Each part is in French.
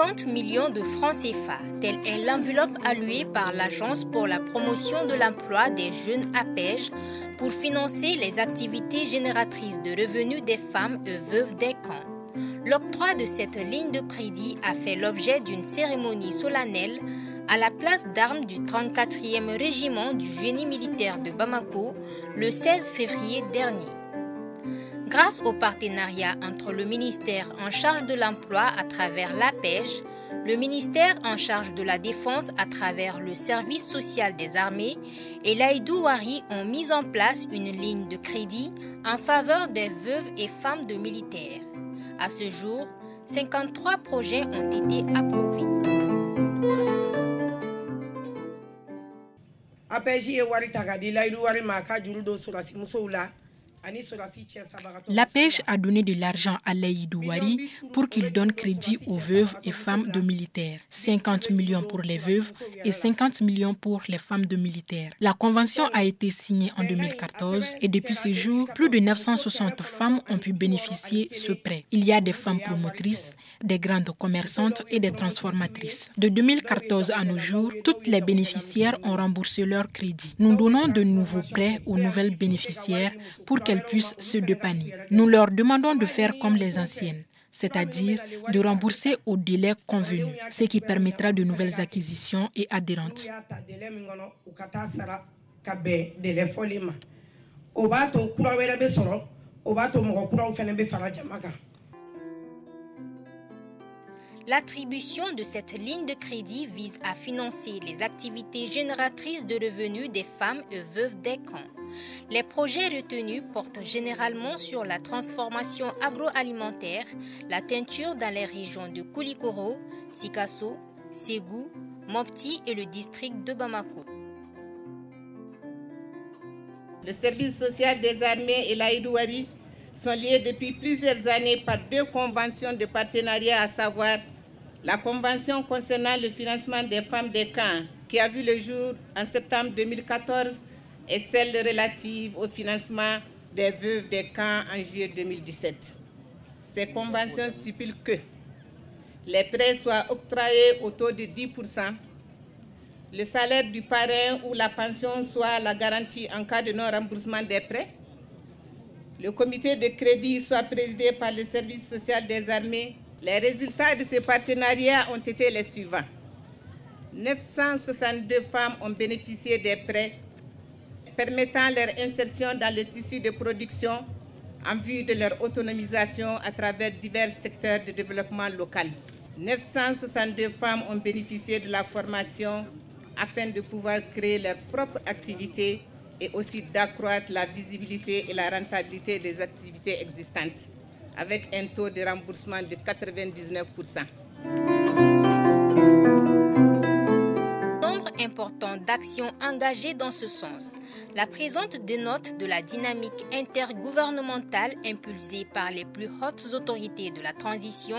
50 millions de francs CFA, telle est l'enveloppe allouée par l'Agence pour la promotion de l'emploi des jeunes APEJ pour financer les activités génératrices de revenus des femmes et veuves des camps. L'octroi de cette ligne de crédit a fait l'objet d'une cérémonie solennelle à la place d'armes du 34e régiment du génie militaire de Bamako le 16 février dernier. Grâce au partenariat entre le ministère en charge de l'emploi à travers l'APEJ, le ministère en charge de la défense à travers le service social des armées et l'Aïdou Wari ont mis en place une ligne de crédit en faveur des veuves et femmes de militaires. À ce jour, 53 projets ont été approuvés. L'APEJ a donné de l'argent à l'Aïdou Wari pour qu'il donne crédit aux veuves et femmes de militaires. 50 millions pour les veuves et 50 millions pour les femmes de militaires. La convention a été signée en 2014 et depuis ce jour, plus de 960 femmes ont pu bénéficier de ce prêt. Il y a des femmes promotrices, des grandes commerçantes et des transformatrices. De 2014 à nos jours, toutes les bénéficiaires ont remboursé leur crédit. Nous donnons de nouveaux prêts aux nouvelles bénéficiaires pour qu'elles puissent se dépanner. Nous leur demandons de faire comme les anciennes, c'est-à-dire de rembourser au délai convenu, ce qui permettra de nouvelles acquisitions et adhérentes. L'attribution de cette ligne de crédit vise à financer les activités génératrices de revenus des femmes et veuves des camps. Les projets retenus portent généralement sur la transformation agroalimentaire, la teinture dans les régions de Koulikoro, Sikasso, Ségou, Mopti et le district de Bamako. Le service social des armées et l'Aïdou Wari sont liés depuis plusieurs années par deux conventions de partenariat, à savoir la convention concernant le financement des femmes des camps qui a vu le jour en septembre 2014 et celle relative au financement des veuves des camps en juillet 2017. Ces conventions stipulent que les prêts soient octroyés au taux de 10%, le salaire du parrain ou la pension soit la garantie en cas de non-remboursement des prêts, le comité de crédit soit présidé par le service social des armées. Les résultats de ce partenariat ont été les suivants. 962 femmes ont bénéficié des prêts permettant leur insertion dans le tissu de production en vue de leur autonomisation à travers divers secteurs de développement local. 962 femmes ont bénéficié de la formation afin de pouvoir créer leur propre activité et aussi d'accroître la visibilité et la rentabilité des activités existantes, avec un taux de remboursement de 99%. Nombre important d'actions engagées dans ce sens. La présente dénote de la dynamique intergouvernementale impulsée par les plus hautes autorités de la transition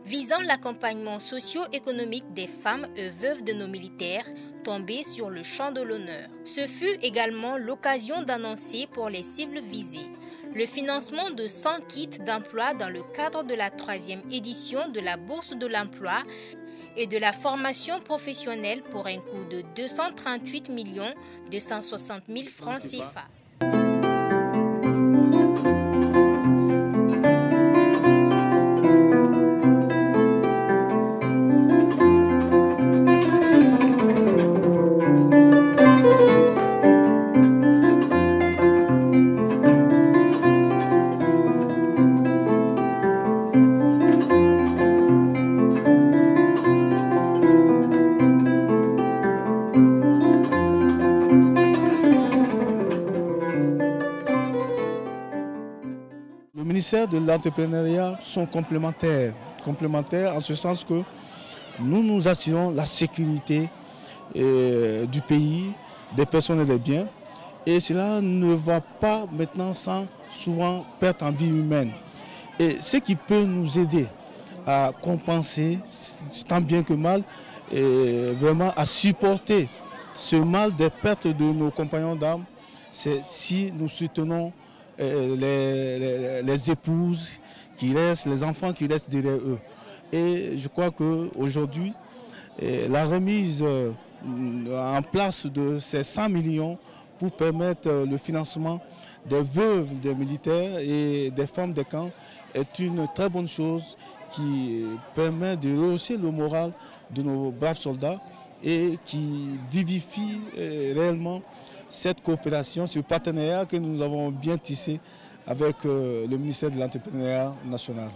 visant l'accompagnement socio-économique des femmes et veuves de nos militaires tombés sur le champ de l'honneur. Ce fut également l'occasion d'annoncer pour les cibles visées le financement de 100 kits d'emploi dans le cadre de la 3e édition de la Bourse de l'emploi et de la formation professionnelle pour un coût de 238 260 000 francs CFA. Le ministère de l'entrepreneuriat sont complémentaires en ce sens que nous assurons la sécurité du pays, des personnes et des biens, et cela ne va pas maintenant sans souvent perte en vie humaine. Et ce qui peut nous aider à compenser, tant bien que mal, et vraiment à supporter ce mal des pertes de nos compagnons d'armes, c'est si nous soutenons les épouses qui restent, les enfants qui restent derrière eux. Et je crois qu'aujourd'hui, la remise en place de ces 100 millions pour permettre le financement des veuves des militaires et des femmes des camps est une très bonne chose qui permet de rehausser le moral de nos braves soldats et qui vivifie réellement cette coopération, ce partenariat que nous avons bien tissé avec le ministère de l'Entrepreneuriat national.